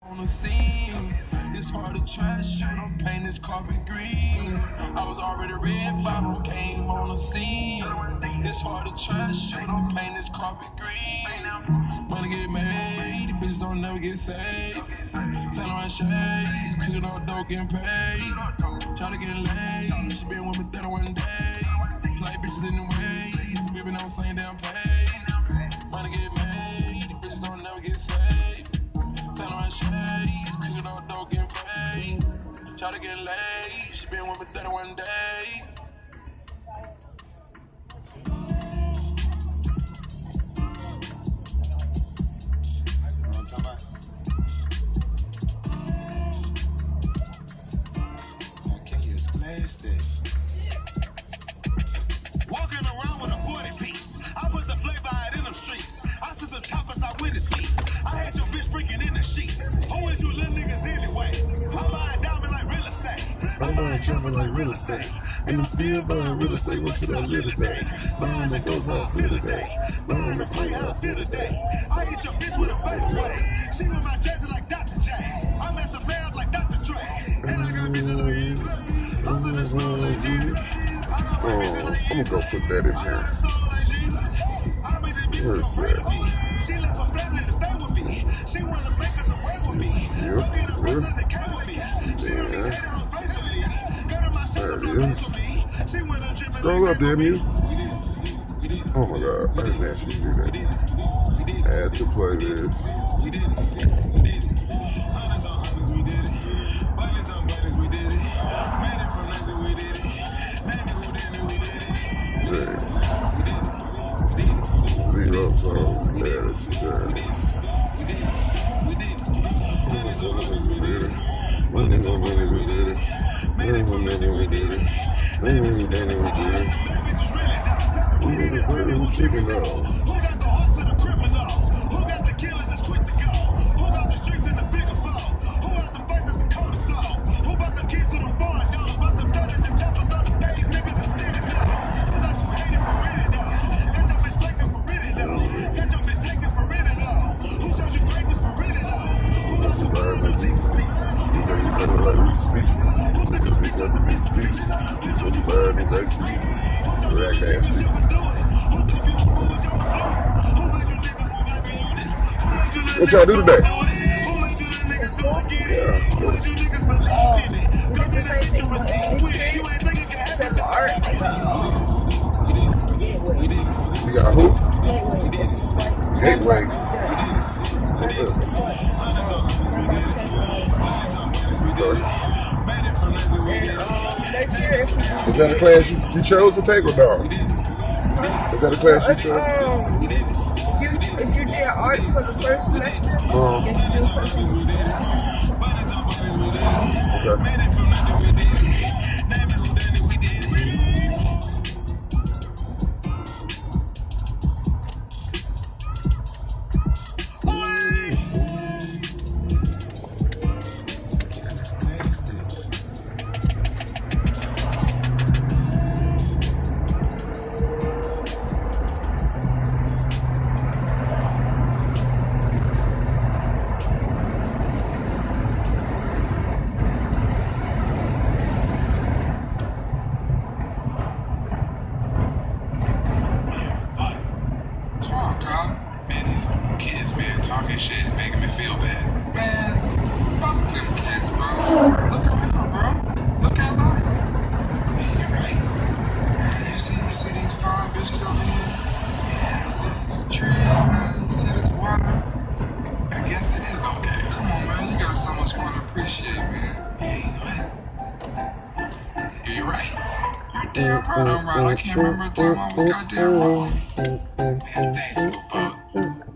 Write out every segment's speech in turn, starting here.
On the scene, it's hard to trust you, don't paint this carpet green. I was already red bottom, came on the scene. It's hard to trust you, don't paint this carpet green. Money get made, the bitches don't never get saved. Selling my shades, cooking all dope, getting paid. Try to get laid, she been with me 31 days. Play bitches in the ways, living on same damn page. Money get made, the bitches don't never get saved. Selling my shades, cooking all dope, getting paid. Try to get laid, she been with me 31 days. Walking around with a 40 piece. I put the flavor out in them streets. I see the choppers, I witness me. I had your bitch freaking in the sheets. Who is you little niggas anyway? I'm buying diamond like real estate. I'm buying jumping like real estate. And I'm still buying real estate. What should I live today? Buying that goes out for today. Buying the play out for today. I hit your bitch with a fadeaway. She with my jersey like Dr. J. I'm at the Mavs like Dr. Dre. And I got bitches like you. I'm to this world like Jesus. I'm gonna go put that in here. Where is that? She left her family to stay with me. She wanna make us away with me. Yep. There it is. Scroll up, damn you. Oh my god, I didn't actually do that. Add to playlist. Zero songs added to that. Chicken out. What y'all do today? Yeah, We did the same thing with except for art. You got who? Gateway. What's up? Next year, Is that a class you chose to take or no? Is that a class you chose? If you did art for the first semester, you have to do it for the second Talking shit, making me feel bad. Man, fuck them kids, bro. Look around, bro. Look at life. Man, you're right. Man, you see these fine bitches over here? Yeah, you see these trees, man. You see this water? I guess it is okay. Come on, man. You got so much more to appreciate, man. Yeah, you know what? You're right. You're damn right, I'm right. I can't remember a time I was goddamn wrong. Man, thanks, little bug.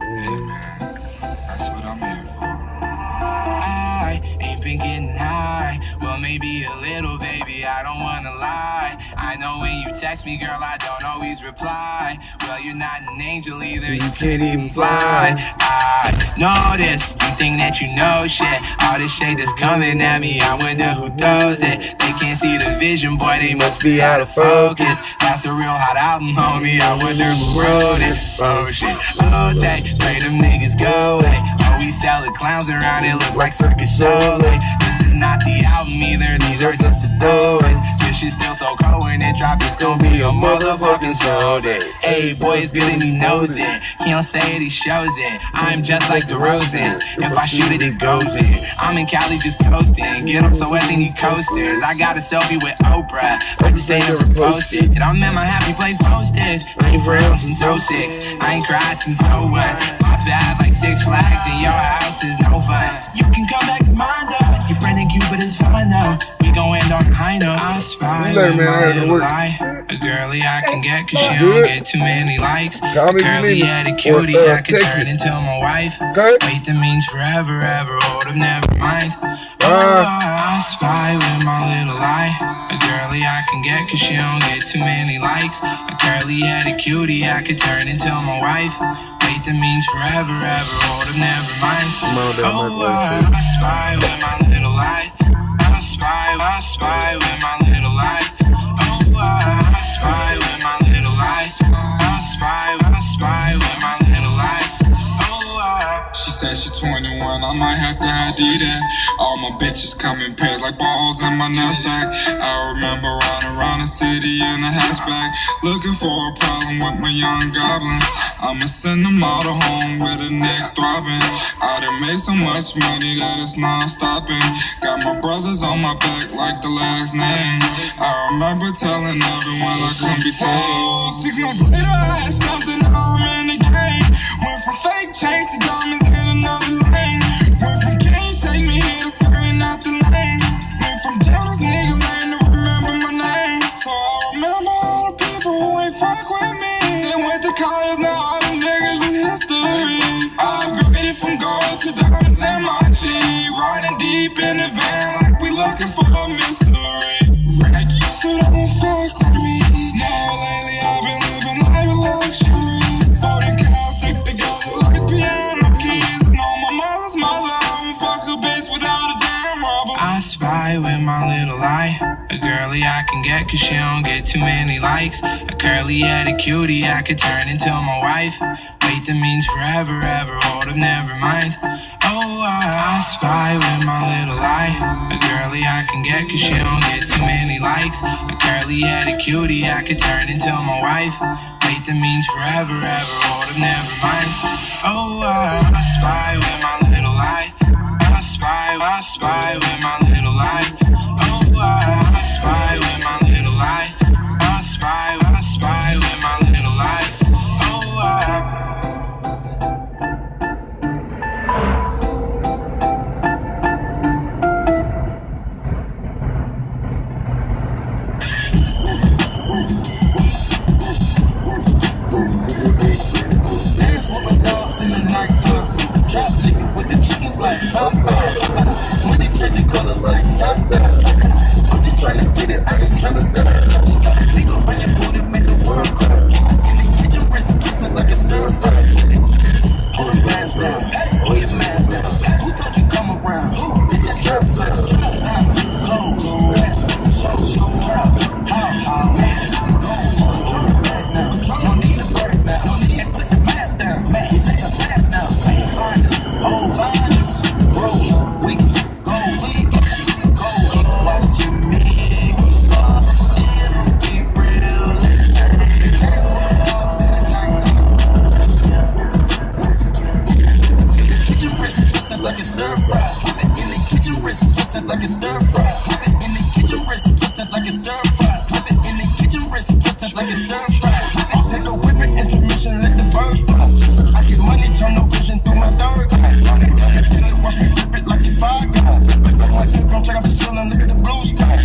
Hey, man. That's what I'm here for. I ain't been getting high. Well, maybe a little, baby, I don't wanna lie. I know when you text me, girl, I don't always reply. Well, you're not an angel either, you can't even fly. I know this, you think that you know shit. All this shade that's coming at me, I wonder who throws it. They can't see the vision, boy, they must be out of focus. That's a real hot album, homie, I wonder who wrote it. Oh shit, low tech, pray them niggas go away. Oh, we sell the clowns around, it look like Circus Soleil. This is not the album either, these are just the doors. This shit's still so cold when it drop, it's gonna be a motherfucking snow day. Hey, boy, it's good and he knows it. He don't say it, he shows it. I'm just like the DeRozan. If I shoot it, it goes in. I'm in Cali just coasting. Get up so wet, then he coasters. I got a selfie with Oprah. I just ain't never posted. And I'm in my happy place posted. I ain't real since 06. I ain't cried since 01. My bad like Six Flags, and your house is no fun. You can come back to mine though. Your friend and Cupid is fine though. We gon' end on high note. I spy with my little lie. A girly I can get, cause she don't get too many likes. A curly head, a cutie I can turn into my wife. Wait, that means forever, ever. Hold up, never mind. I spy with my little lie. A girly I can get, cause she don't get too many likes. A curly head, a cutie I could turn into my wife. Wait, that means forever, ever. Hold up, never mind. I spy with my little lie. I spy with my little lie. Oh, I spy with my little lies. I spy with my little lies. Oh, she said she 21, I might have to ID that. All my bitches come in pairs like balls in my nutsack. I remember riding around the city in a hatchback, looking for a problem with my young goblins. I'ma send them all to home with a neck throbbing. I done made so much money that it's non-stopping. Got my brothers on my back like the last name. I remember telling everyone I couldn't be told. 6 months later I had something, now I'm in the game. Went from fake chains to diamonds in another lane. Went from can't take me here to scurrying out the lane. Went from jealous nigga lane to remember my name. So I remember all the people who ain't fuck with me. They went to college, now all them niggas is history. I upgraded from gold to diamonds in my team. Riding deep in the van like we looking for a mystery. Rag used to don't fuck with me. Now lately I've been living life luxury. Boarding cows stick together like piano keys. And on my mother's mother, I won't fuck a bitch without a damn rubber. I spy with my little lie. A girly I can get, cause she don't get too many likes. A curly head, a cutie I could turn into my wife. Wait, that means forever, ever. Hold up, never mind. Oh, I spy with my little lie. A girly I can get, cause she don't get too many likes. A curly head, a cutie I could turn into my wife. Wait, that means forever, ever. Hold up, never mind. Oh, I spy with my little lie. I spy with my little lie. Oh, I spy with my little lie. I spy with my little lie. Oh, Dance with my dogs in the nighttime. Trap nigga with the chickens like Popeye. Money changing colors like top down. I'm just trying to get it, I ain't trying to die. We gon' bring your booty, make the world cry. In the kitchen, wrist kissing like a stir fry. Hold your mask down, hold your mask down. Who thought you come around? It's your trap sound. Clothes, shows, trap, how, man. Turn back now, no need to break now. And put the mask down, man. You say a fast now. Finest, old finest, bros, we can go, watching me. Like a stir fry, in the kitchen wrist twisted like a stir fry, in the kitchen wrist twisted like a stir fry, in the kitchen wrist twisted like a stir fry. Take a whipping intermission, let the birds fly. I get money, turn no vision through my third eye. Watch me flip it like it's Five Guys. Like you gon' check out the ceiling, look at the blue sky.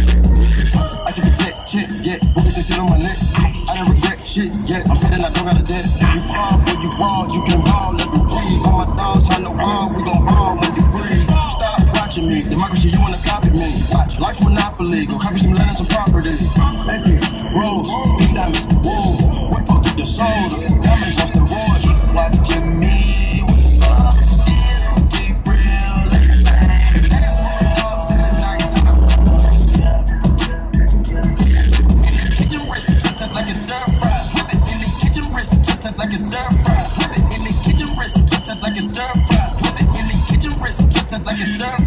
I take a tech shit, yeah, book this shit on my neck. I don't regret shit, yeah, I'm heading, I don't got a debt. You crawl for you wall, you can ball every week. All my dogs on the wall, we gon' ball when you free. Stop watching me, democracy, you wanna copy me. Watch, life monopoly, go copy some land and some property. Epic, rose, big diamonds, whoa. Whip up your soda, diamonds off the road. Watching me, we are still big real. just stuck.